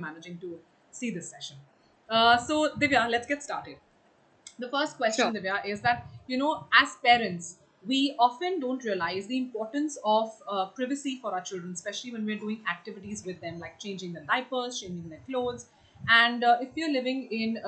managing to see this session. So, Divya, let's get started. The first Sure. question, Divya, is that, as parents, we often don't realize the importance of privacy for our children, especially when we're doing activities with them, like changing their diapers, changing their clothes. And if we're living in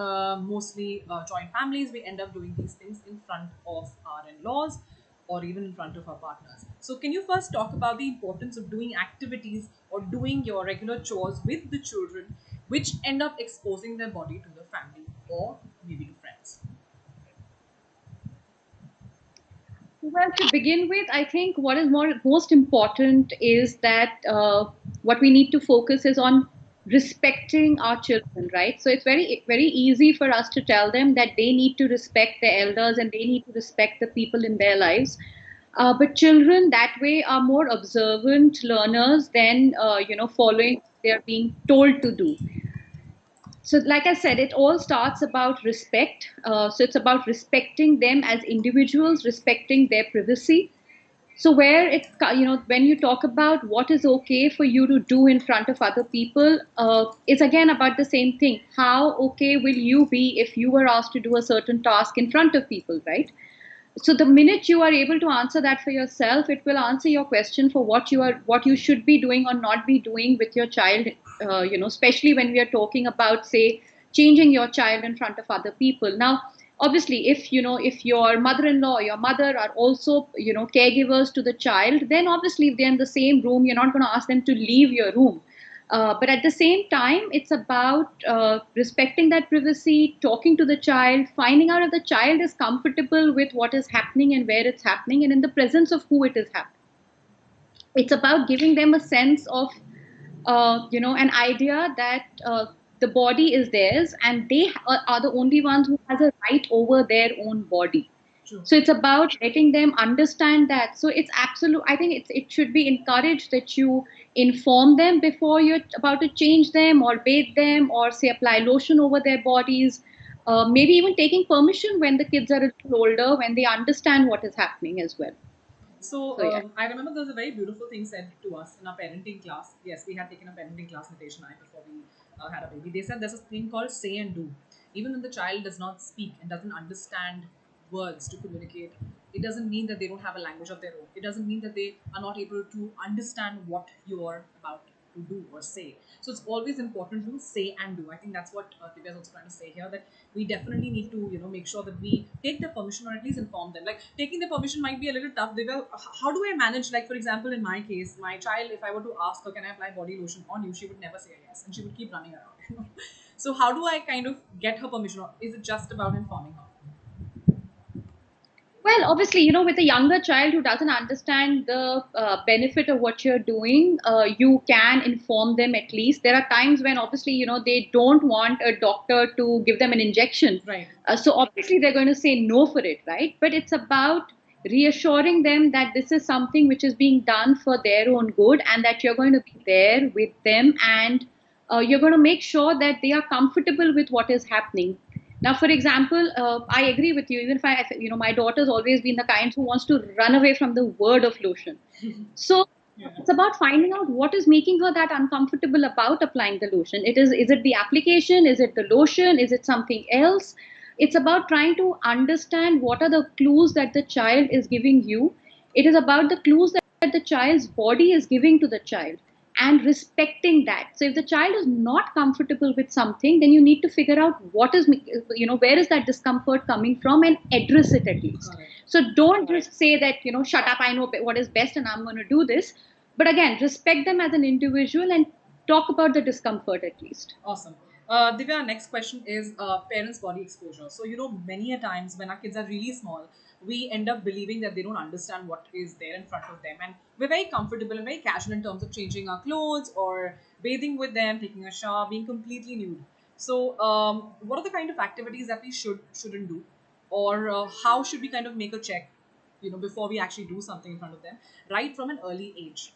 mostly joint families, we end up doing these things in front of our in laws or even in front of our partners. So, can you first talk about the importance of doing activities or doing your regular chores with the children, which end up exposing their body to the family or maybe to friends? Well, to begin with, I think what is most important is that what we need to focus is on respecting our children, right? So it's very easy for us to tell them that they need to respect their elders and they need to respect the people in their lives. But children that way are more observant learners than following what they are being told to do. So like I said, it all starts about respect. So it's about respecting them as individuals, respecting their privacy. So where when you talk about what is okay for you to do in front of other people, it's again about the same thing. How okay will you be if you were asked to do a certain task in front of people, right? So the minute you are able to answer that for yourself, it will answer your question for what you should be doing or not be doing with your child. Especially when we are talking about, say, changing your child in front of other people. Now, obviously, if your mother-in-law or your mother are also caregivers to the child, then obviously if they're in the same room, you're not going to ask them to leave your room. But at the same time, it's about respecting that privacy, talking to the child, finding out if the child is comfortable with what is happening and where it's happening, and in the presence of who it is happening. It's about giving them a sense of, an idea that the body is theirs and they are the only ones who has a right over their own body. True. So it's about letting them understand that. So it's absolute. I think it should be encouraged that you inform them before you're about to change them or bathe them or say apply lotion over their bodies. Maybe even taking permission when the kids are a little older, when they understand what is happening as well. So So yeah. I remember there was a very beautiful thing said to us in our parenting class. Yes, we had taken a parenting class, Nitesh and I, before we had a baby. They said there's a thing called say and do. Even when the child does not speak and doesn't understand words to communicate, it doesn't mean that they don't have a language of their own. It doesn't mean that they are not able to understand what you're about to do or say. So it's always important to say and do. I think that's what Divya is also trying to say here, that we definitely need to make sure that we take the permission or at least inform them. Like taking the permission might be a little tough. Divya, how do I manage? Like for example, in my case, my child, if I were to ask her, can I apply body lotion on you, she would never say yes, and she would keep running around. So how do I kind of get her permission, or is it just about informing her? Well, obviously, with a younger child who doesn't understand the benefit of what you're doing, you can inform them at least. There are times when, obviously, they don't want a doctor to give them an injection. Right. So, obviously, they're going to say no for it, right? But it's about reassuring them that this is something which is being done for their own good and that you're going to be there with them and you're going to make sure that they are comfortable with what is happening. Now, for example, I agree with you. Even if my daughter's always been the kind who wants to run away from the word of lotion. So Yeah. it's about finding out what is making her that uncomfortable about applying the lotion. Is it the application? Is it the lotion? Is it something else? It's about trying to understand what are the clues that the child is giving you. It is about the clues that the child's body is giving to the child and respecting that. So if the child is not comfortable with something, then you need to figure out where is that discomfort coming from and address it at least. Correct. So don't just say that, shut up, I know what is best and I'm going to do this. But again, respect them as an individual and talk about the discomfort at least. Awesome. Divya, next question is parents' body exposure. So, many a times when our kids are really small, we end up believing that they don't understand what is there in front of them. And we're very comfortable and very casual in terms of changing our clothes or bathing with them, taking a shower, being completely nude. So, what are the kind of activities that we shouldn't do? Or how should we kind of make a check, before we actually do something in front of them, right from an early age?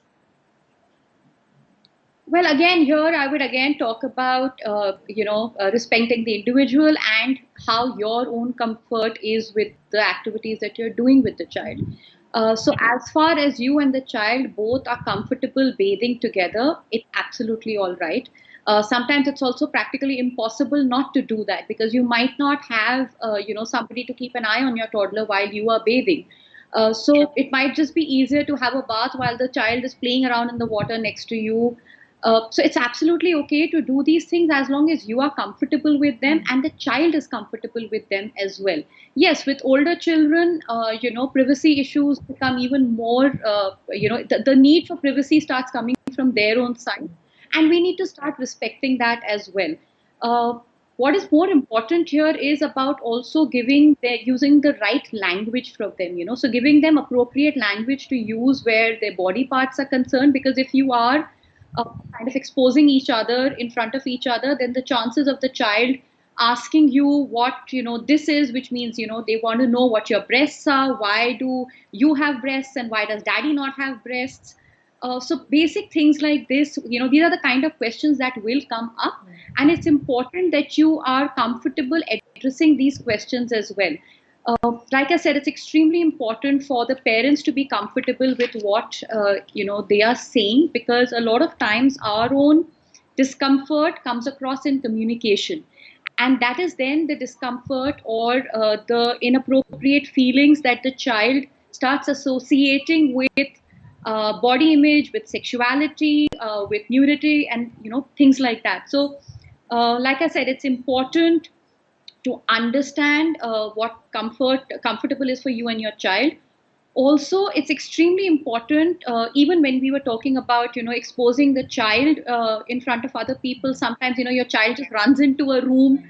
Well, again, here I would again talk about, respecting the individual and how your own comfort is with the activities that you're doing with the child. So, as far as you and the child both are comfortable bathing together, it's absolutely all right. Sometimes it's also practically impossible not to do that because you might not have somebody to keep an eye on your toddler while you are bathing. So it might just be easier to have a bath while the child is playing around in the water next to you. So it's absolutely okay to do these things as long as you are comfortable with them and the child is comfortable with them as well. Yes, with older children, privacy issues become even more. The need for privacy starts coming from their own side, and we need to start respecting that as well. What is more important here is about also giving their using the right language from them, so giving them appropriate language to use where their body parts are concerned, because if you are kind of exposing each other in front of each other, then the chances of the child asking you what this is, which means they want to know what your breasts are, why do you have breasts and why does daddy not have breasts. So basic things like this, these are the kind of questions that will come up, and it's important that you are comfortable addressing these questions as well. Like I said, it's extremely important for the parents to be comfortable with what they are saying, because a lot of times our own discomfort comes across in communication, and that is then the discomfort or the inappropriate feelings that the child starts associating with body image, with sexuality, with nudity, and things like that. So, like I said, it's important to understand what comfortable is for you and your child. Also, it's extremely important, even when we were talking about exposing the child in front of other people. Sometimes your child just runs into a room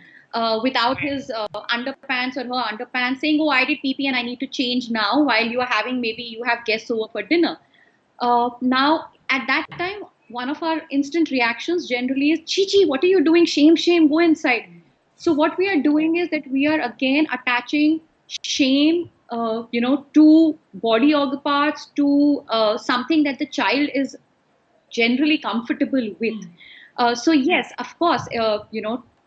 without his underpants or her underpants, saying, oh, I did pee pee and I need to change now, while you are having, maybe you have guests over for dinner. Now, at that time, one of our instant reactions generally is, Chi Chi, what are you doing? Shame, shame, go inside. So, what we are doing is that we are again attaching shame, to body organ parts, to something that the child is generally comfortable with. So yes, of course,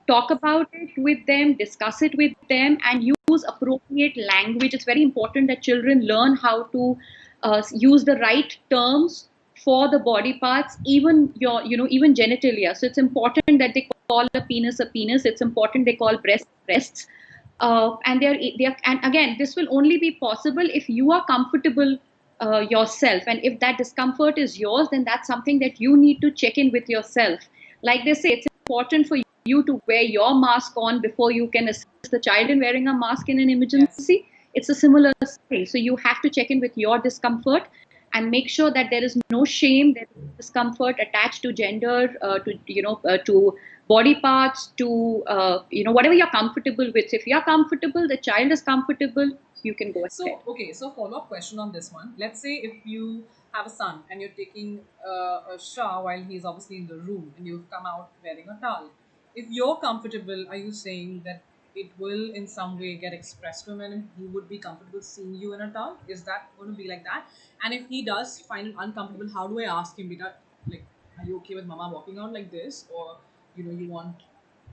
talk about it with them, discuss it with them, and use appropriate language. It's very important that children learn how to use the right terms for the body parts, even even genitalia. So it's important that they call a penis a penis. It's important they call breasts breasts. And and again, this will only be possible if you are comfortable yourself, and if that discomfort is yours, then that's something that you need to check in with yourself. Like they say, it's important for you to wear your mask on before you can assist the child in wearing a mask in an Yes. emergency. It's a similar thing. So you have to check in with your discomfort and make sure that there is no shame, there is discomfort attached to gender, to body parts, to whatever you're comfortable with. So if you're comfortable, the child is comfortable, you can go ahead. So, okay, so follow up question on this one. Let's say if you have a son and you're taking a shower while he's obviously in the room and you've come out wearing a towel. If you're comfortable, are you saying that it will in some way get expressed to him and he would be comfortable seeing you in a towel? Is that going to be like that? And if he does find it uncomfortable, how do I ask him, Beta, like, are you okay with mama walking out like this? Or, you want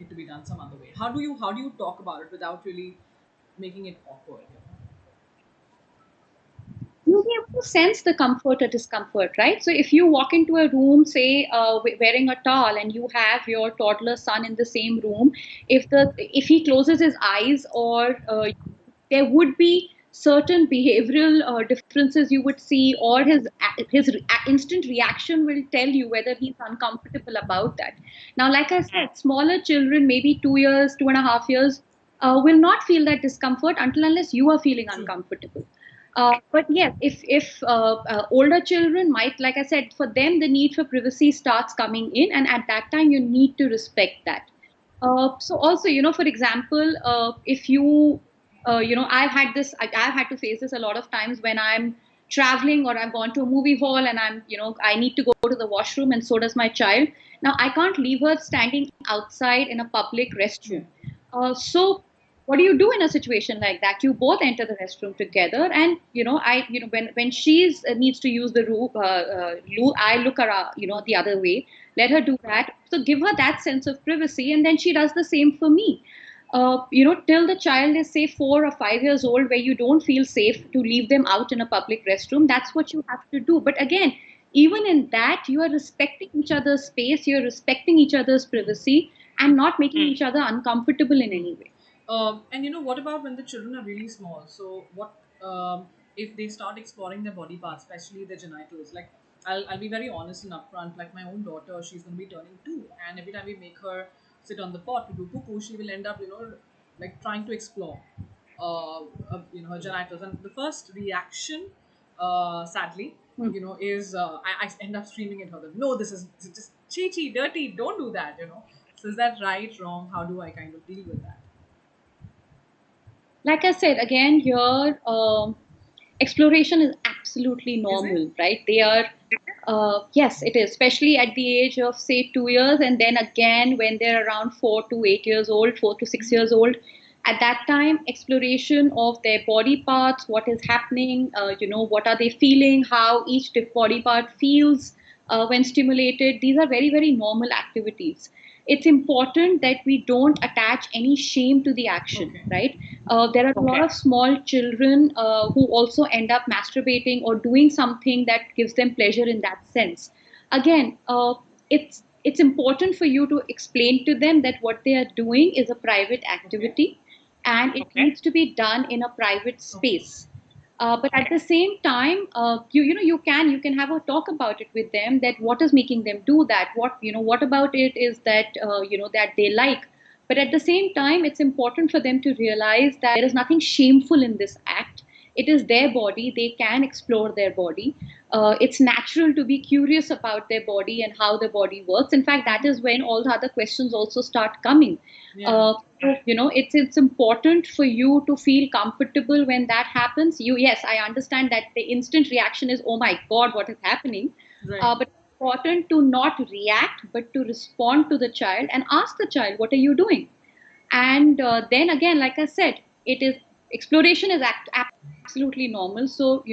it to be done some other way? How do you talk about it without really making it awkward? You'll be able to sense the comfort or discomfort, right? So if you walk into a room, say wearing a towel, and you have your toddler son in the same room, if he closes his eyes, or there would be certain behavioral differences you would see, or instant reaction will tell you whether he's uncomfortable about that. Now, like I said, smaller children, maybe 2 years, 2.5 years, will not feel that discomfort until unless you are feeling True. uncomfortable. But yes, if older children might, like I said, for them the need for privacy starts coming in, and at that time you need to respect that. So also, for example, if you, I've had to face this a lot of times when I'm traveling or I've gone to a movie hall and I need to go to the washroom, and so does my child. Now I can't leave her standing outside in a public Yeah. restroom. So what do you do in a situation like that? You both enter the restroom together, and when she's needs to use the room, I look around, the other way, let her do that. So give her that sense of privacy, and then she does the same for me. Till the child is, say, 4 or 5 years old, where you don't feel safe to leave them out in a public restroom, that's what you have to do. But again, even in that, you are respecting each other's space, you're respecting each other's privacy, and not making each other uncomfortable in any way. And what about when the children are really small? So what if they start exploring their body parts, especially their genitals? Like I'll be very honest and upfront. Like my own daughter, she's going to be turning 2, and every time we make her sit on the pot to do poo, she will end up, like trying to explore, her genitals. And the first reaction, sadly, Hmm. is I end up screaming at her that no, this is just chi dirty. Don't do that. So is that right, wrong? How do I kind of deal with that? Like I said, again, here, exploration is absolutely Is it? normal, right? They are, yes, it is, especially at the age of, say, 2 years, and then again when they're around 4 to 8 years old, 4 to 6 years old. At that time, exploration of their body parts, what is happening, what are they feeling, how each body part feels when stimulated. These are very, very normal activities. It's important that we don't attach any shame to the action, Okay. right? There are a lot of small children who also end up masturbating or doing something that gives them pleasure in that sense. Again, it's important for you to explain to them that what they are doing is a private Okay. activity, and it needs to be done in a private Okay. space. But at the same time, you can have a talk about it with them, that what is making them do that, what about it is that that they like. But at the same time, it's important for them to realize that there is nothing shameful in this act. It is their body, they can explore their body. It's natural to be curious about their body and how the body works. In fact, that is when all the other questions also start coming. Yeah. It's important for you to feel comfortable when that happens. Yes, I understand that the instant reaction is, oh my god, what is happening. Right. But it's important to not react, but to respond to the child and ask the child, what are you doing? And then again, like I said, it is exploration is absolutely normal. So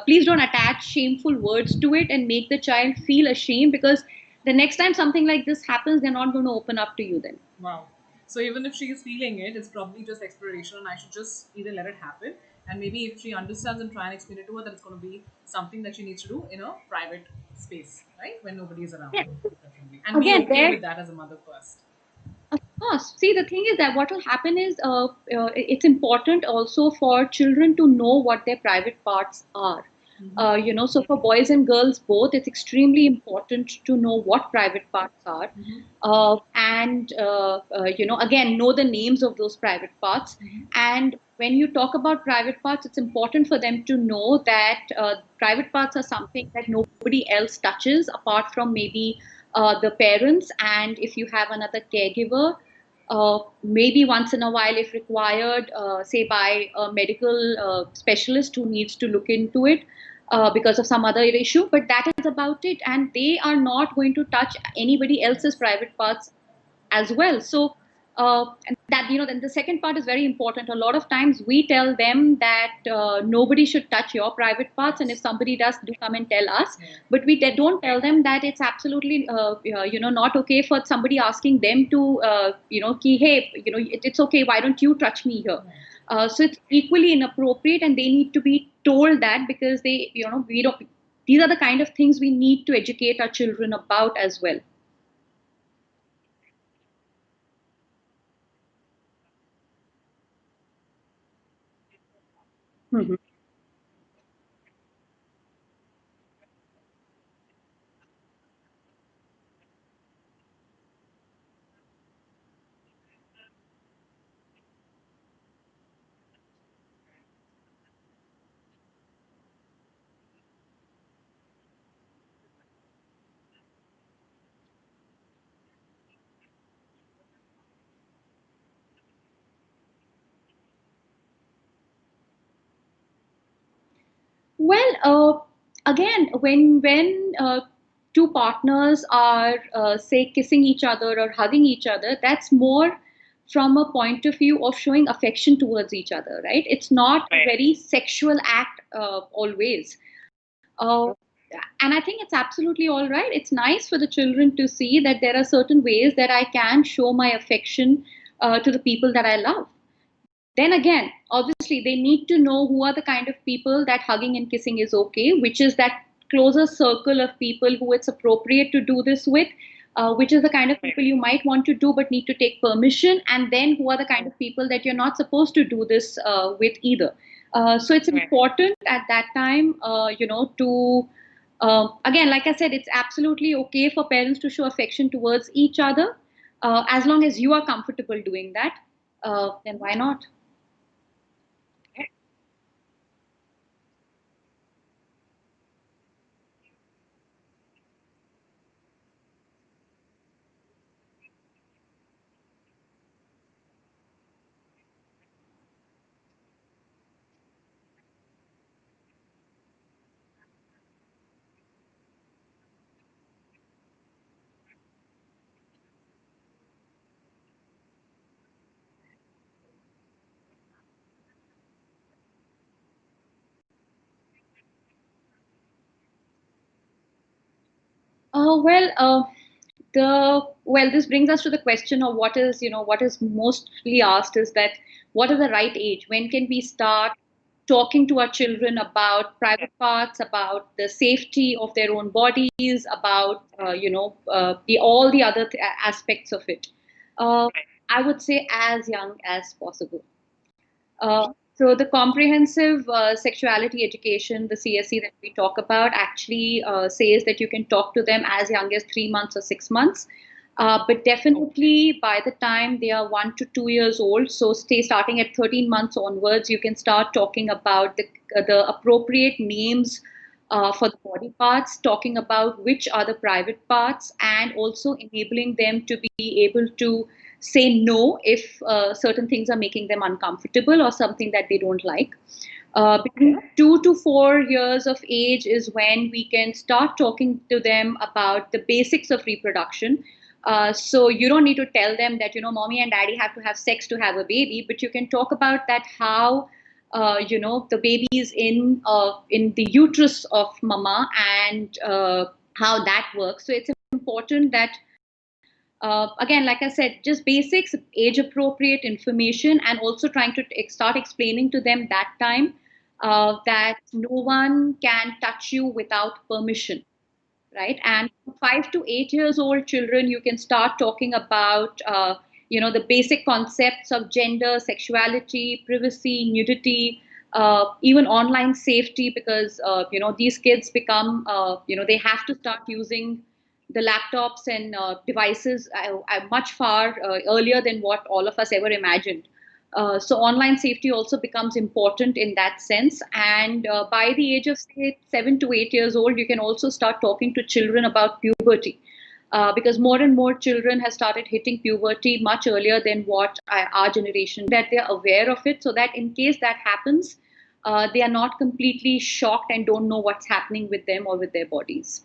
please don't attach shameful words to it and make the child feel ashamed, because the next time something like this happens, they're not going to open up to you then. Wow. So even if she is feeling it, it's probably just exploration, and I should just either let it happen, and maybe if she understands and try and explain it to her, that it's going to be something that she needs to do in a private space, right, when nobody is around, Yeah. preferably, and be Again, okay there, with that as a mother first. of course. See, the thing is that what will happen is, it's important also for children to know what their private parts are. So for boys and girls both, it's extremely important to know what private parts are. And again, know the names of those private parts. And when you talk about private parts, it's important for them to know that private parts are something that nobody else touches apart from maybe the parents, and if you have another caregiver, maybe once in a while, if required, say by a medical specialist who needs to look into it because of some other issue. But that is about it, and they are not going to touch anybody else's Yes. private parts as well. So, and that, then the second part is very important. A lot of times we tell them that nobody should touch your private parts, and if Yes. somebody does, do come and tell us. Yeah. But we don't tell them that it's absolutely not okay for somebody asking them to ki, hey, it's okay, why don't you touch me here? Right. So it's equally inappropriate, and they need to be told that, because we don't. These are the kind of things we need to educate our children about as well. Mhm. Well, again, when two partners are, say, kissing each other or hugging each other, that's more from a point of view of showing affection towards each other, right? It's not a very sexual act always. Uh, and I think it's absolutely all right. It's nice for the children to see that there are certain ways that I can show my affection to the people that I love. Then again, obviously, they need to know who are the kind of people that hugging and kissing is okay, which is that closer circle of people who it's appropriate to do this with, which is the kind of people you might want to do but need to take permission, and then who are the kind of people that you're not supposed to do this with either. So it's important at that time, to again, like I said, it's absolutely okay for parents to show affection towards each other, as long as you are comfortable doing that. Then why not? Well, this brings us to the question of what is mostly asked is that what is the right age? When can we start talking to our children about private parts, about the safety of their own bodies, about the all the other aspects of it? Uh, I would say as young as possible. So the comprehensive sexuality education, the CSE that we talk about, actually says that you can talk to them as young as 3 months or 6 months. But definitely by the time they are 1 to 2 years old, so stay starting at 13 months onwards, you can start talking about the appropriate names for the body parts, talking about which are the private parts, and also enabling them to be able to say no if certain things are making them uncomfortable or something that they don't like. Between 2 to 4 years of age is when we can start talking to them about the basics of reproduction. So you don't need to tell them that mommy and daddy have to have sex to have a baby, but you can talk about that how the baby is in the uterus of mama, and how that works. So it's important that again, like I said, just basics, age appropriate information, and also trying to start explaining to them that time that no one can touch you without permission, right? And 5 to 8 years old children, you can start talking about the basic concepts of gender, sexuality, privacy, nudity, even online safety, because these kids become they have to start using the laptops and devices much far earlier than what all of us ever imagined. So online safety also becomes important in that sense. And by the age of say 7 to 8 years old, you can also start talking to children about puberty. Because more and more children have started hitting puberty much earlier than what our generation, that they're aware of it, so that in case that happens, they are not completely shocked and don't know what's happening with them or with their bodies.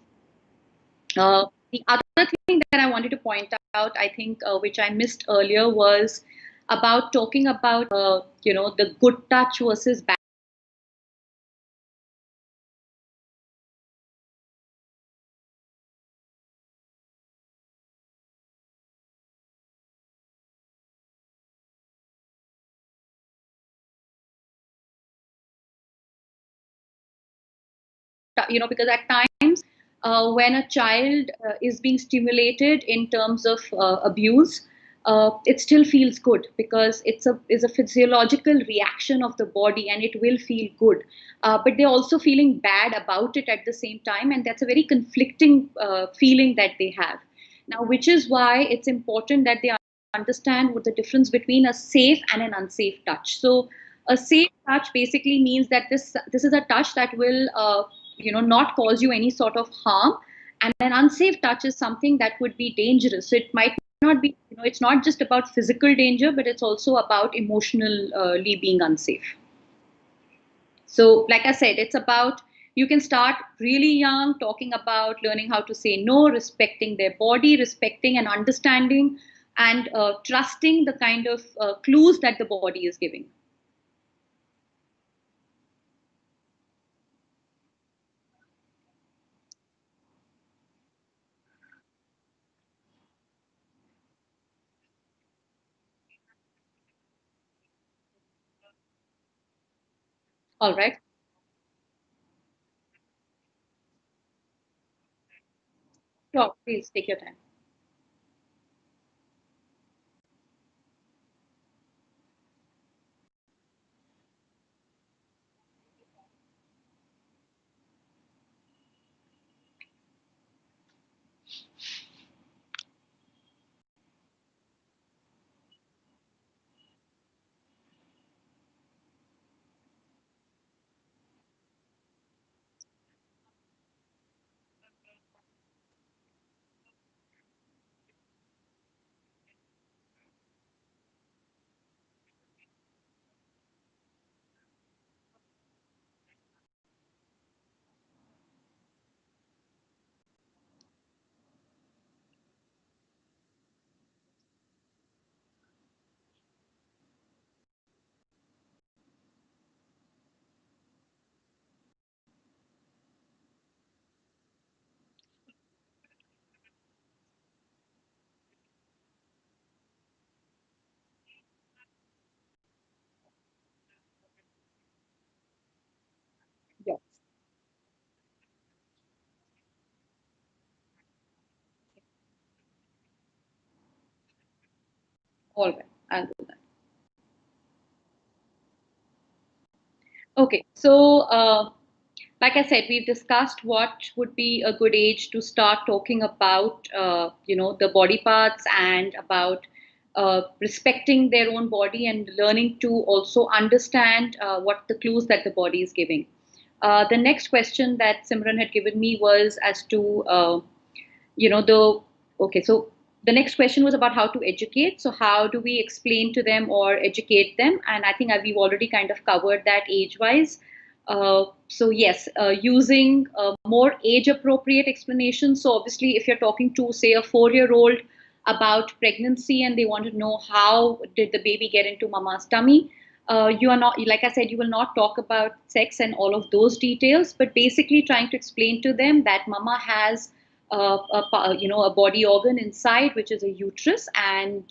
The other thing that I wanted to point out, I think, which I missed earlier, was about talking about, the good touch versus bad because at times when a child is being stimulated in terms of abuse, it still feels good because it's a physiological reaction of the body, and it will feel good. But they're also feeling bad about it at the same time, and that's a very conflicting feeling that they have. Now, which is why it's important that they understand what the difference between a safe and an unsafe touch. So a safe touch basically means that this is a touch that will not cause you any sort of harm, and an unsafe touch is something that would be dangerous. So it might not be, it's not just about physical danger, but it's also about emotionally being unsafe. So like I said, it's about, you can start really young talking about learning how to say no, respecting their body, respecting and understanding, and trusting the kind of clues that the body is giving. All right. Sure, please take your time. Yes. All right, I'll do that. Okay, so like I said, we've discussed what would be a good age to start talking about, the body parts and about respecting their own body and learning to also understand what the clues that the body is giving. The next question that Simran had given me was as to the okay, so the next question was about how to educate. So how do we explain to them or educate them? And I think we've already kind of covered that age wise. So yes, using more age appropriate explanations. So obviously if you're talking to say a 4-year old about pregnancy and they want to know how did the baby get into mama's tummy, you are not, like I said, you will not talk about sex and all of those details, but basically trying to explain to them that mama has a body organ inside, which is a uterus, and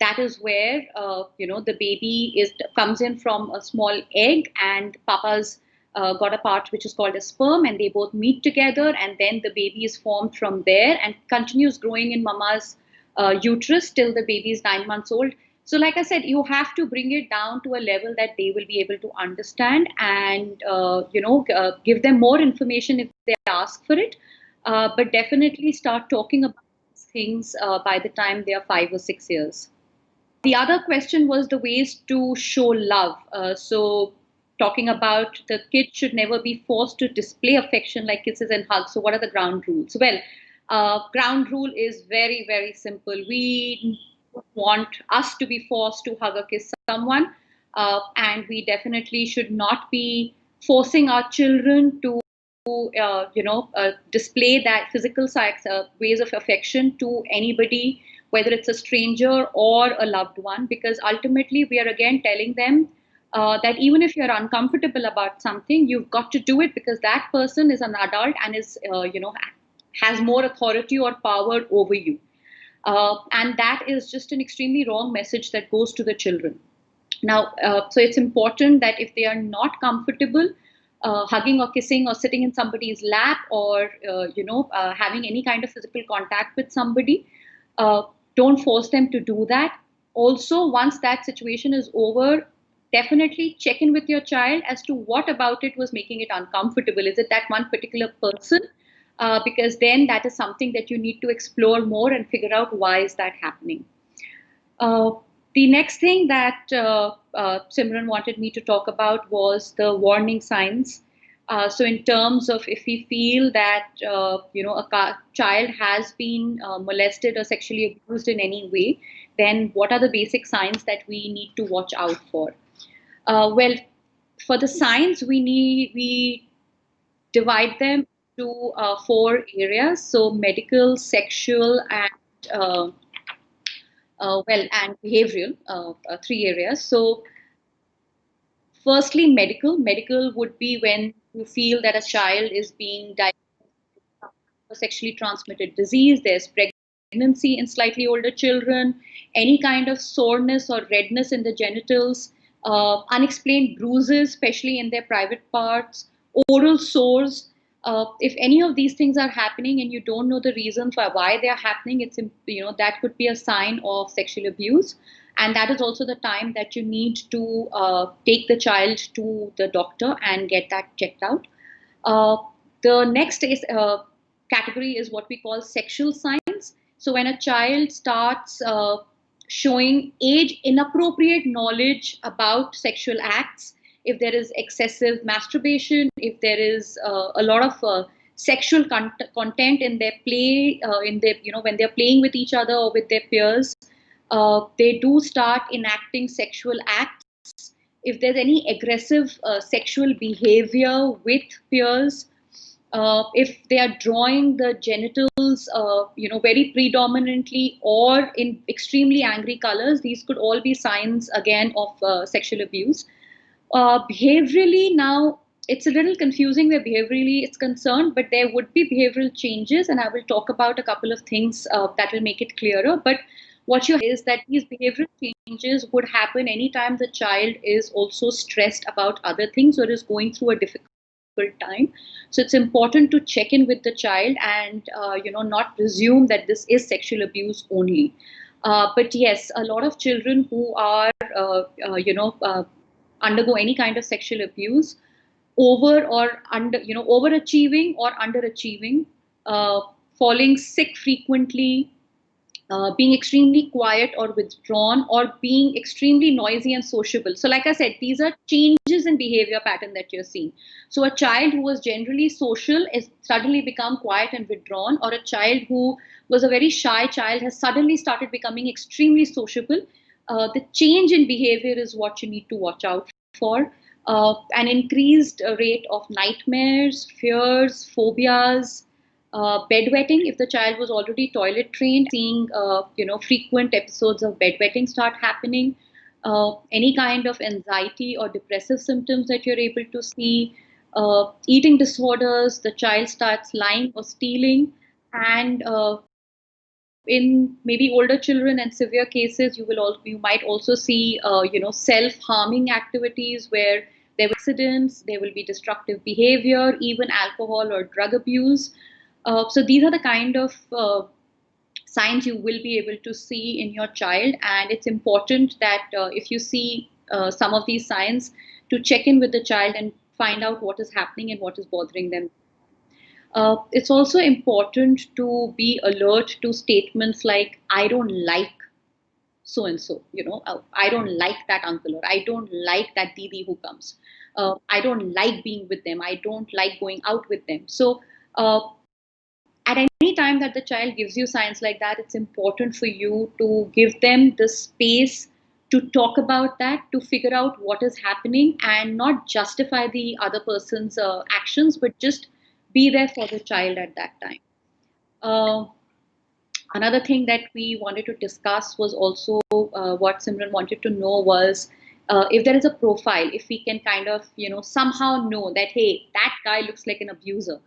that is where the baby is comes in from a small egg, and papa's got a part which is called a sperm, and they both meet together, and then the baby is formed from there and continues growing in mama's uterus till the baby is 9 months old. So, like I said, you have to bring it down to a level that they will be able to understand, and give them more information if they ask for it. But definitely start talking about these things by the time they are 5 or 6 years. The other question was the ways to show love. So, talking about the kid should never be forced to display affection like kisses and hugs. So, what are the ground rules? Well, ground rule is very, very simple. We don't want us to be forced to hug or kiss someone, and we definitely should not be forcing our children to display that physical ways of affection to anybody, whether it's a stranger or a loved one, because ultimately we are again telling them that even if you're uncomfortable about something, you've got to do it because that person is an adult and is, has more authority or power over you. And that is just an extremely wrong message that goes to the children. Now, so it's important that if they are not comfortable hugging or kissing or sitting in somebody's lap or having any kind of physical contact with somebody, uh, don't force them to do that. Also, once that situation is over, definitely check in with your child as to what about it was making it uncomfortable. Is it that one particular person? Because then that is something that you need to explore more and figure out why is that happening. Uh, the next thing that Simran wanted me to talk about was the warning signs. So, in terms of if we feel that a child has been molested or sexually abused in any way, then what are the basic signs that we need to watch out for? Well, for the signs, we divide them to 4 areas. So, medical, sexual, uh, and behavioral, 3 areas. So, firstly, medical would be when you feel that a child is being diagnosed with a sexually transmitted disease. There's pregnancy in slightly older children, any kind of soreness or redness in the genitals, unexplained bruises, especially in their private parts, oral sores. If any of these things are happening and you don't know the reason for why they are happening, that could be a sign of sexual abuse, and that is also the time that you need to take the child to the doctor and get that checked out. Uh, the next category is what we call sexual signs. So when a child starts showing age inappropriate knowledge about sexual acts, if there is excessive masturbation, if there is a lot of sexual content in their play, in their when they're playing with each other or with their peers, they do start enacting sexual acts. If there's any aggressive sexual behavior with peers, if they are drawing the genitals, very predominantly or in extremely angry colors, these could all be signs again of sexual abuse. Behaviorally, now it's a little confusing where behaviorally it's concerned, but there would be behavioral changes, and I will talk about a couple of things that will make it clearer. But what you is that these behavioral changes would happen anytime the child is also stressed about other things or is going through a difficult time. So it's important to check in with the child and not presume that this is sexual abuse only. But yes, a lot of children who are undergo any kind of sexual abuse, over or under, overachieving or underachieving, uh, falling sick frequently, being extremely quiet or withdrawn, or being extremely noisy and sociable. So, like I said, these are changes in behavior pattern that you're seeing. So, a child who was generally social is suddenly become quiet and withdrawn, or a child who was a very shy child has suddenly started becoming extremely sociable. The change in behavior is what you need to watch out for. An increased rate of nightmares, fears, phobias, bedwetting. If the child was already toilet trained, seeing frequent episodes of bedwetting start happening. Any kind of anxiety or depressive symptoms that you're able to see. Eating disorders. The child starts lying or stealing, and in maybe older children and severe cases, you might also see self-harming activities where there will be accidents, there will be destructive behavior, even alcohol or drug abuse. So these are the kind of signs you will be able to see in your child, and it's important that if you see some of these signs, to check in with the child and find out what is happening and what is bothering them. It's also important to be alert to statements like, I don't like so and so, I don't like that uncle, or I don't like that didi who comes. I don't like being with them. I don't like going out with them. So, at any time that the child gives you signs like that, it's important for you to give them the space to talk about that, to figure out what is happening, and not justify the other person's actions, but just be there for the child at that time. Uh, Another thing that we wanted to discuss was also what Simran wanted to know was if there is a profile, if we can kind of, somehow know that, hey, that guy looks like an abuser.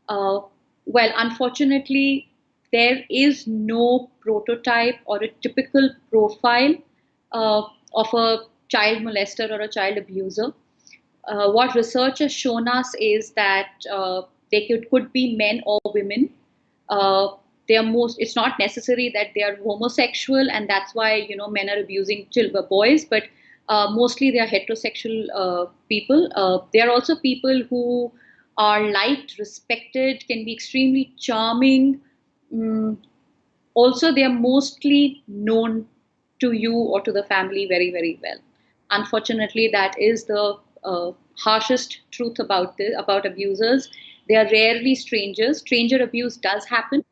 Uh, well, unfortunately, there is no prototype or a typical profile uh, of a child molester or a child abuser. What research has shown us is that they could be men or women. Uh, they are most. It's not necessary that they are homosexual, and that's why men are abusing boys. But mostly they are heterosexual people. They are also people who are liked, respected, can be extremely charming. Mm, Also, they are mostly known to you or to the family very, very well. Unfortunately, that is the harshest truth about about abusers. They are rarely strangers. Stranger abuse does happen.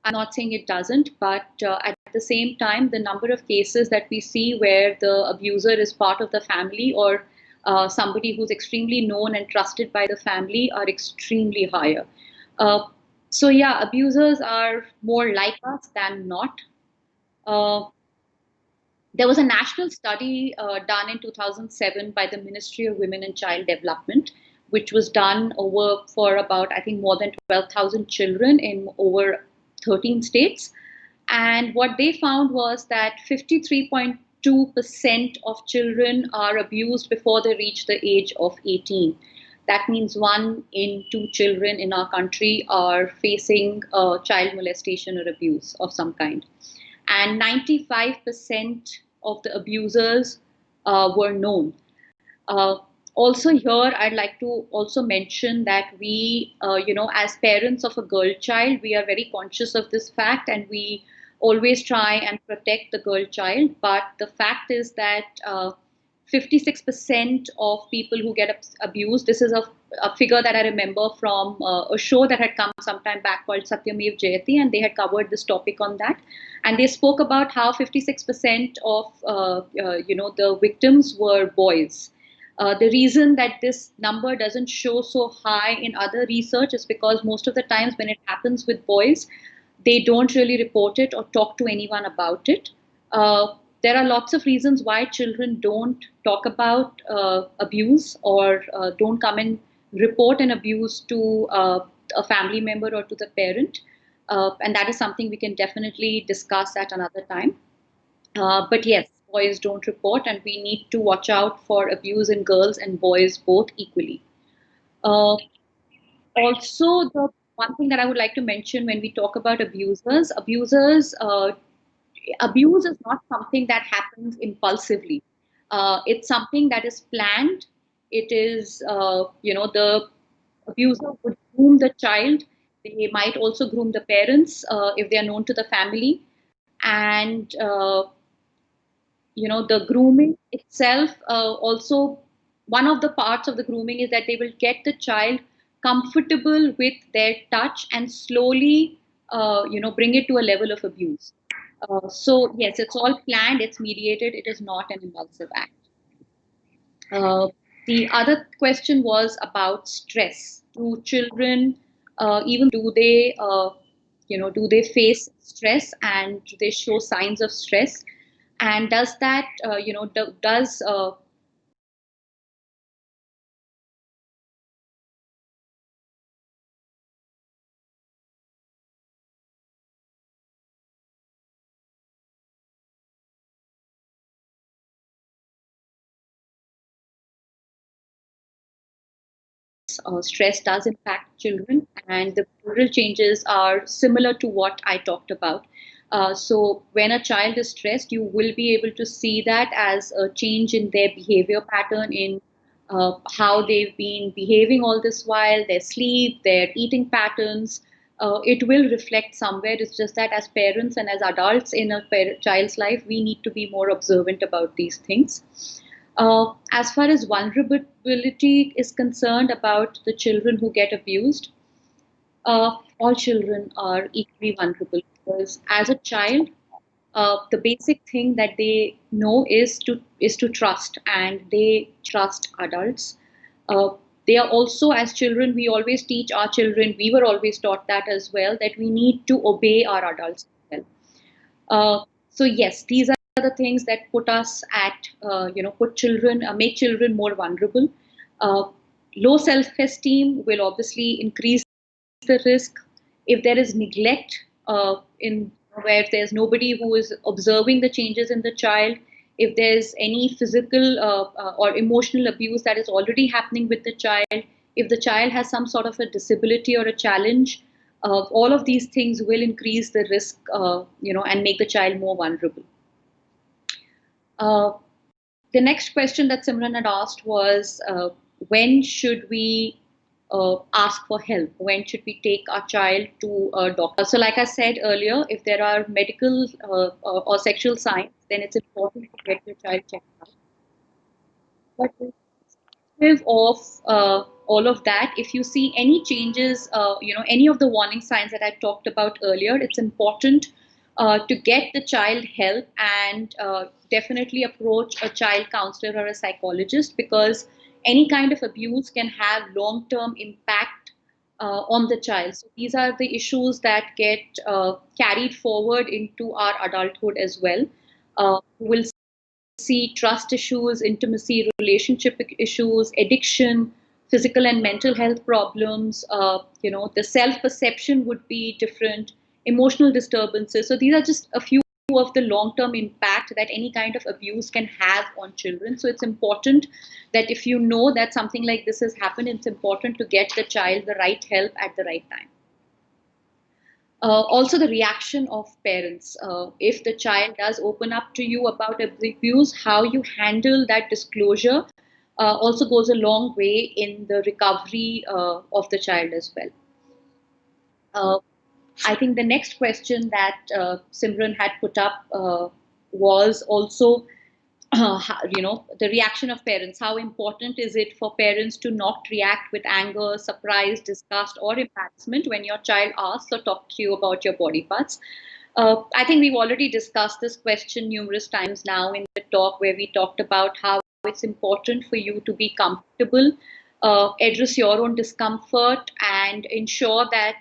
I'm not saying it doesn't, but at the same time, the number of cases that we see where the abuser is part of the family, or somebody who's extremely known and trusted by the family, are extremely higher. Uh, so yeah, abusers are more like us than not. Uh, there was a national study done in 2007 by the Ministry of Women and Child Development, which was done over for about, I think, more than 12,000 children in over 13 states. And what they found was that 53.2% of children are abused before they reach the age of 18. That means 1 in 2 children in our country are facing child molestation or abuse of some kind. And 95% of the abusers were known. Uh, Also, here I'd like to also mention that we, as parents of a girl child, we are very conscious of this fact, and we always try and protect the girl child. But the fact is that 56% of people who get abused, this is a figure that I remember from a show that had come some time back called Satyamev Jayati, and they had covered this topic on that. And they spoke about how 56% of the victims were boys. The reason that this number doesn't show so high in other research is because most of the times when it happens with boys, they don't really report it or talk to anyone about it. There are lots of reasons why children don't talk about abuse or don't come and report an abuse to a family member or to the parent. And that is something we can definitely discuss at another time. But yes, boys don't report, and we need to watch out for abuse in girls and boys both equally. Uh, Also, the one thing that I would like to mention when we talk about abuse is not something that happens impulsively. It's something that is planned. It is, the abuser would groom the child. They might also groom the parents if they are known to the family. And the grooming itself also, one of the parts of the grooming is that they will get the child comfortable with their touch and slowly bring it to a level of abuse. So yes, it's all planned, it's mediated, it is not an impulsive act. The other question was about stress. Do children, even do they face stress, and do they show signs of stress? And does that, does stress does impact children, and the behavioral changes are similar to what I talked about. So, when a child is stressed, you will be able to see that as a change in their behavior pattern, in how they've been behaving all this while, their sleep, their eating patterns. It will reflect somewhere. It's just that as parents and as adults in a child's life, we need to be more observant about these things. As far as vulnerability is concerned about the children who get abused, all children are equally vulnerable because as a child, the basic thing that they know is to trust, and they trust adults. Uh, they are also, as children, we always teach our children. We were always taught that as well, that we need to obey our adults as well. So yes, these are the things that put us at, put children, make children more vulnerable. Uh, Low self-esteem will obviously increase the risk. If there is neglect in where there's nobody who is observing the changes in the child, if there's any physical or emotional abuse that is already happening with the child, if the child has some sort of a disability or a challenge, all of these things will increase the risk, and make the child more vulnerable. Uh, the next question that Simran had asked was, when should we ask for help? When should we take our child to a doctor? So, like I said earlier, if there are medical or sexual signs, then it's important to get your child checked out. But irrespective of all of that, if you see any changes, any of the warning signs that I talked about earlier, it's important to get the child help, and definitely approach a child counselor or a psychologist, because any kind of abuse can have long-term impact on the child. So these are the issues that get carried forward into our adulthood as well. We'll see trust issues, intimacy, relationship issues, addiction, physical and mental health problems. The self perception would be different, emotional disturbances. So these are just a few of the long term impact that any kind of abuse can have on children. So it's important that if you know that something like this has happened, it's important to get the child the right help at the right time. Also, the reaction of parents. If the child does open up to you about abuse, how you handle that disclosure also goes a long way in the recovery of the child as well. Uh, I think the next question that Simran had put up was also, the reaction of parents. How important is it for parents to not react with anger, surprise, disgust, or embarrassment when your child asks or talks to you about your body parts? I think we've already discussed this question numerous times now in the talk where we talked about how it's important for you to be comfortable, address your own discomfort, and ensure that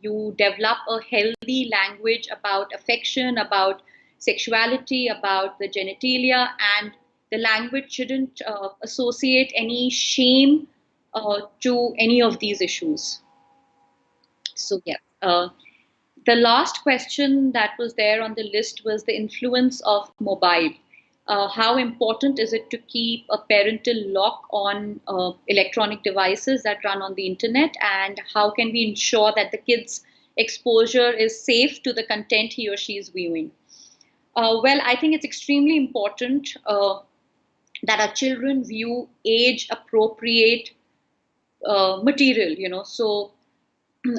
you develop a healthy language about affection, about sexuality, about the genitalia, and the language shouldn't associate any shame to any of these issues. So, yeah. The last question that was there on the list was the influence of mobile. How important is it to keep a parental lock on electronic devices that run on the internet, and how can we ensure that the kid's exposure is safe to the content he or she is viewing? Well, I think it's extremely important that our children view age appropriate material, so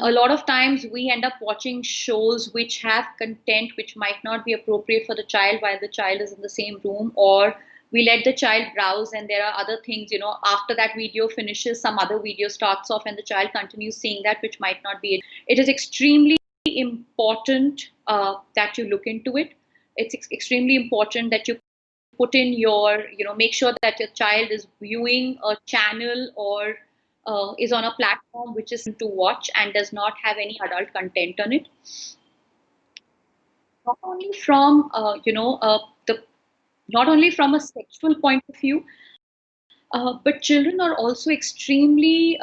a lot of times we end up watching shows which have content which might not be appropriate for the child while the child is in the same room, or we let the child browse and there are other things, after that video finishes, some other video starts off and the child continues seeing that which might not be it. It is extremely important that you look into it. It's extremely important that you put in your, make sure that your child is viewing a channel or is on a platform which is to watch and does not have any adult content on it. Not only from the not only from a sexual point of view, but children are also extremely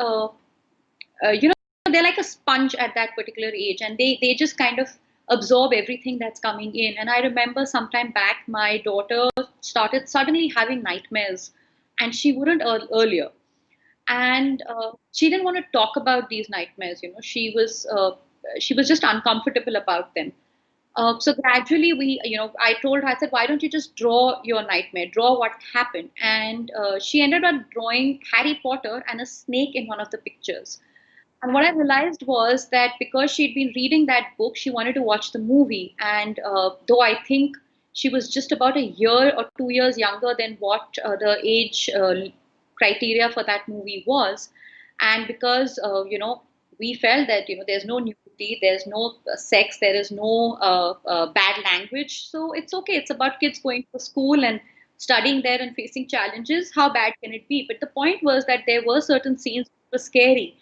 they're like a sponge at that particular age, and they just kind of absorb everything that's coming in. And I remember sometime back my daughter started suddenly having nightmares, and she wouldn't earlier, and she didn't want to talk about these nightmares. She was just uncomfortable about them. So gradually I told her, I said, why don't you just draw your nightmare, draw what happened? And she ended up drawing Harry Potter and a snake in one of the pictures. And what I realized was that because she'd been reading that book, she wanted to watch the movie. And though I think she was just about a year or 2 years younger than what the age criteria for that movie was, and because we felt that there's no nudity, there's no sex, there is no bad language, so it's okay. It's about kids going to school and studying there and facing challenges. How bad can it be? But the point was that there were certain scenes that were scary,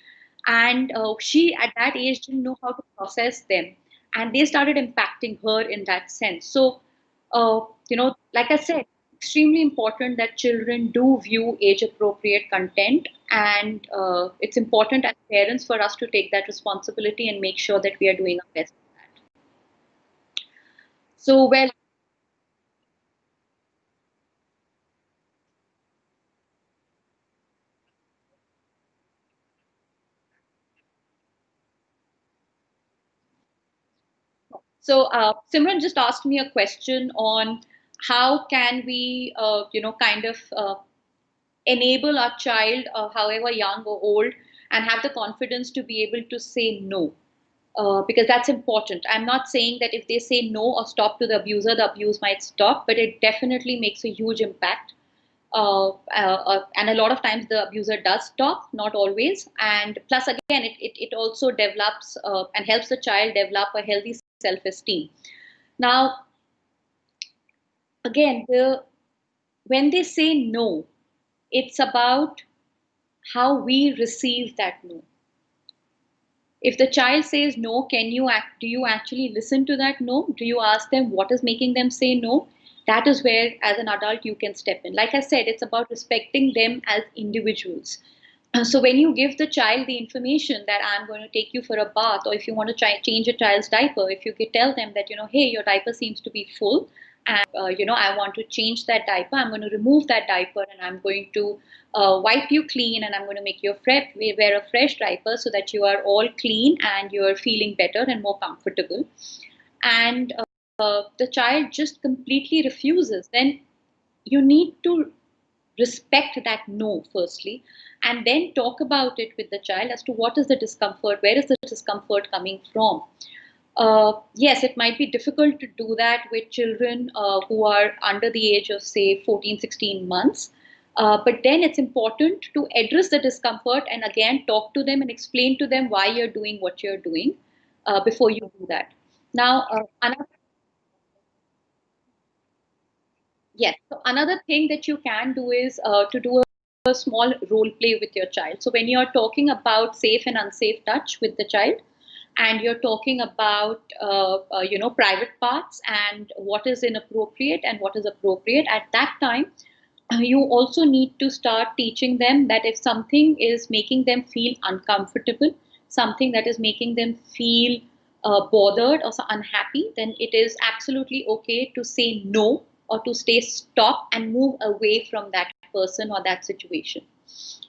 and she at that age didn't know how to process them, and they started impacting her in that sense. So like I said, extremely important that children do view age appropriate content, and it's important as parents for us to take that responsibility and make sure that we are doing our best. So, well, Simran just asked me a question on how can we kind of enable our child, however young or old, and have the confidence to be able to say no. Because that's important. I'm not saying that if they say no or stop to the abuser, the abuse might stop, but it definitely makes a huge impact. And a lot of times the abuser does stop, not always. And plus, again, it also develops and helps the child develop a healthy self esteem. Now, again, when they say no, it's about how we receive that no. If the child says no, do you actually listen to that no? Do you ask them what is making them say no? That is where, as an adult, you can step in. Like I said, it's about respecting them as individuals. So when you give the child the information that I'm going to take you for a bath, or if you want to try change a child's diaper, if you could tell them that, hey, your diaper seems to be full, and I want to change that diaper, I'm going to remove that diaper, and I'm going to wipe you clean, and I'm going to make you wear a fresh diaper so that you are all clean and you're feeling better and more comfortable. And the child just completely refuses, then you need to respect that no firstly, and then talk about it with the child as to what is the discomfort, where is the discomfort coming from. Yes, it might be difficult to do that with children who are under the age of, say, 14, 16 months. But then it's important to address the discomfort and again talk to them and explain to them why you're doing what you're doing before you do that. Now, another Yes. So another thing that you can do is to do a small role play with your child. So when you're talking about safe and unsafe touch with the child, and you're talking about private parts and what is inappropriate and what is appropriate at that time, you also need to start teaching them that if something is making them feel uncomfortable, something that is making them feel bothered or unhappy, then it is absolutely okay to say no, or to stay stop and move away from that person or that situation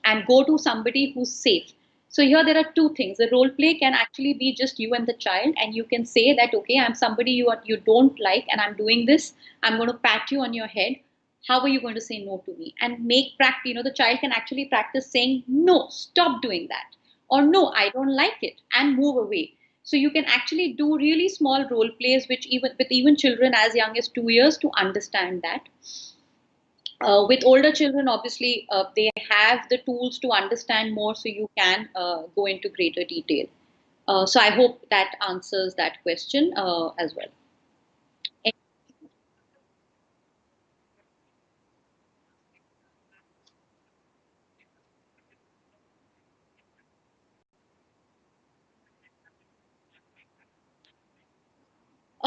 and go to somebody who's safe. So here there are two things. The role play can actually be just you and the child, and you can say that, okay, I'm somebody you don't like, and I'm doing this. I'm going to pat you on your head. How are you going to say no to me? And make practice. The child can actually practice saying no, stop doing that, or no, I don't like it, and move away. So you can actually do really small role plays, which even children as young as 2 years to understand that. With older children, obviously, they have the tools to understand more, so you can go into greater detail. So I hope that answers that question as well.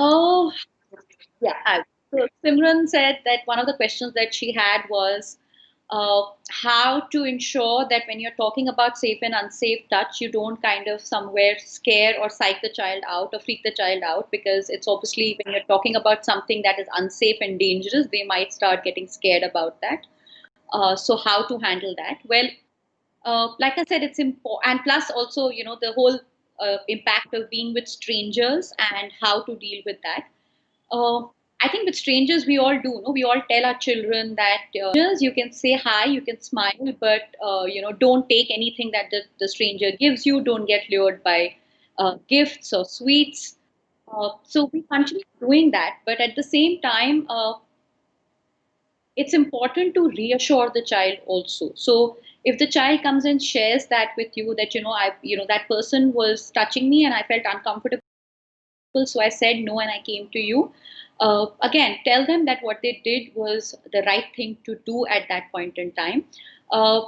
Oh, yeah. So Simran said that one of the questions that she had was how to ensure that when you're talking about safe and unsafe touch, you don't kind of somewhere scare or psych the child out or freak the child out, because it's obviously when you're talking about something that is unsafe and dangerous, they might start getting scared about that. So how to handle that? Well, like I said, it's important, and plus also, the whole impact of being with strangers and how to deal with that. uh, I think with strangers, we all do. No, we all tell our children that you can say hi, you can smile, but don't take anything that the stranger gives you. Don't get lured by gifts or sweets. So we continue doing that, but at the same time, it's important to reassure the child also. So if the child comes and shares that with you, that that person was touching me and I felt uncomfortable, so I said no and I came to you. Again, tell them that what they did was the right thing to do at that point in time. Uh,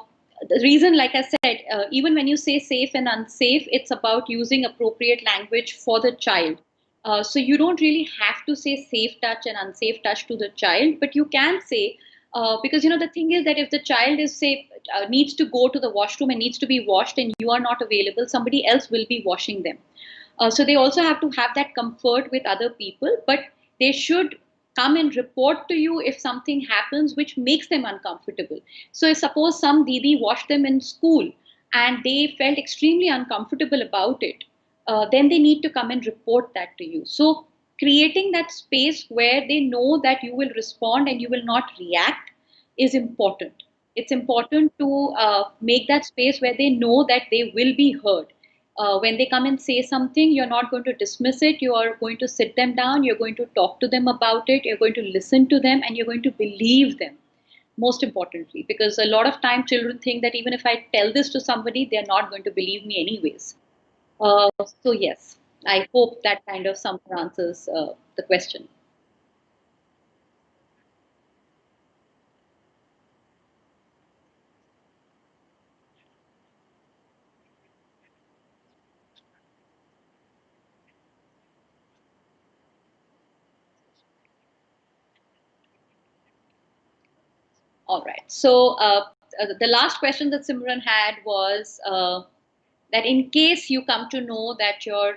the reason, like I said, even when you say safe and unsafe, it's about using appropriate language for the child. So you don't really have to say safe touch and unsafe touch to the child, but you can say, because the thing is that if the child is, say, needs to go to the washroom and needs to be washed and you are not available, somebody else will be washing them. So they also have to have that comfort with other people, but they should come and report to you if something happens which makes them uncomfortable. So if suppose some Didi washed them in school and they felt extremely uncomfortable about it, then they need to come and report that to you. So creating that space where they know that you will respond and you will not react is important. It's important to make that space where they know that they will be heard. When they come and say something, you're not going to dismiss it. You are going to sit them down. You're going to talk to them about it. You're going to listen to them, and you're going to believe them. Most importantly, because a lot of time children think that even if I tell this to somebody, they're not going to believe me anyways. So yes, I hope that kind of somewhere answers the question. All right. So the last question that Simran had was that in case you come to know that your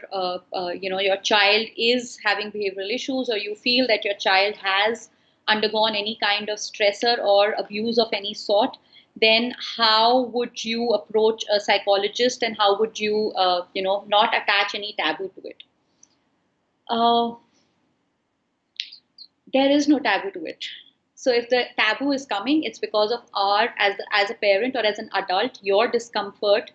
child is having behavioral issues, or you feel that your child has undergone any kind of stressor or abuse of any sort, then how would you approach a psychologist, and how would you not attach any taboo to it? uh, there is no taboo to it. So if the taboo is coming, it's because of our, as a parent or as an adult, your discomfort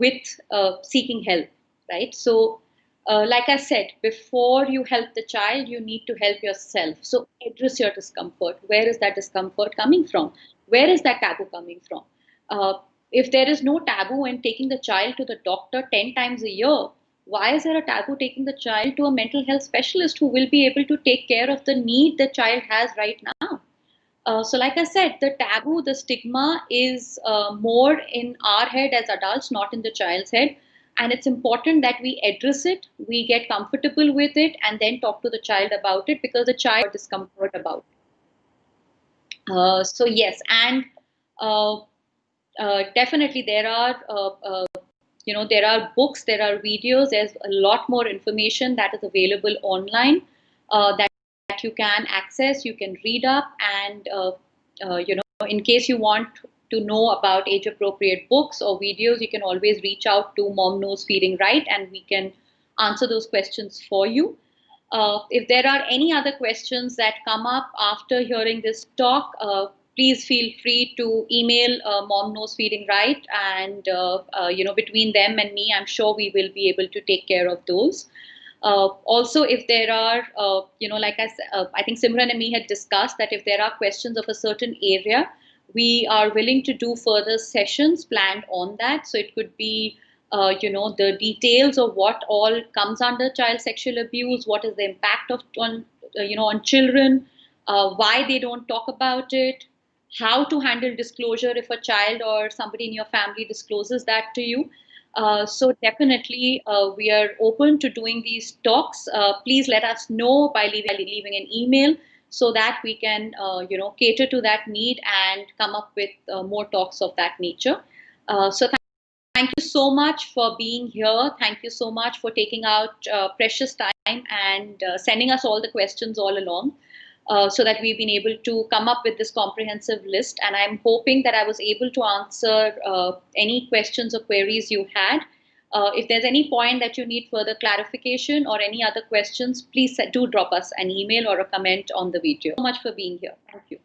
with seeking help, right? So, like I said, before you help the child, you need to help yourself. So address your discomfort. Where is that discomfort coming from? Where is that taboo coming from? Uh, if there is no taboo in taking the child to the doctor 10 times a year, why is there a taboo taking the child to a mental health specialist who will be able to take care of the need the child has right now? So, like I said, the taboo, the stigma is more in our head as adults, not in the child's head. And it's important that we address it, we get comfortable with it, and then talk to the child about it, because the child discomfort about it. So, yes, and uh, definitely there are there are books, there are videos, there's a lot more information that is available online, that you can access, you can read up, and in case you want to know about age appropriate books or videos, you can always reach out to Mom Knows Feeding Right, and we can answer those questions for you. If there are any other questions that come up after hearing this talk, please feel free to email Mom Knows Feeding Right, and between them and me, I'm sure we will be able to take care of those. Also, if there are, I think Simran and me had discussed that if there are questions of a certain area, we are willing to do further sessions planned on that. So it could be, the details of what all comes under child sexual abuse, what is the impact of on children, why they don't talk about it, how to handle disclosure if a child or somebody in your family discloses that to you. So definitely, we are open to doing these talks. Please let us know by leaving an email, so that we can, cater to that need and come up with more talks of that nature. So thank you so much for being here. Thank you so much for taking out precious time and sending us all the questions all along, so that we've been able to come up with this comprehensive list. And I'm hoping that I was able to answer any questions or queries you had. If there's any point that you need further clarification or any other questions, please do drop us an email or a comment on the video. Thank you so much for being here. Thank you.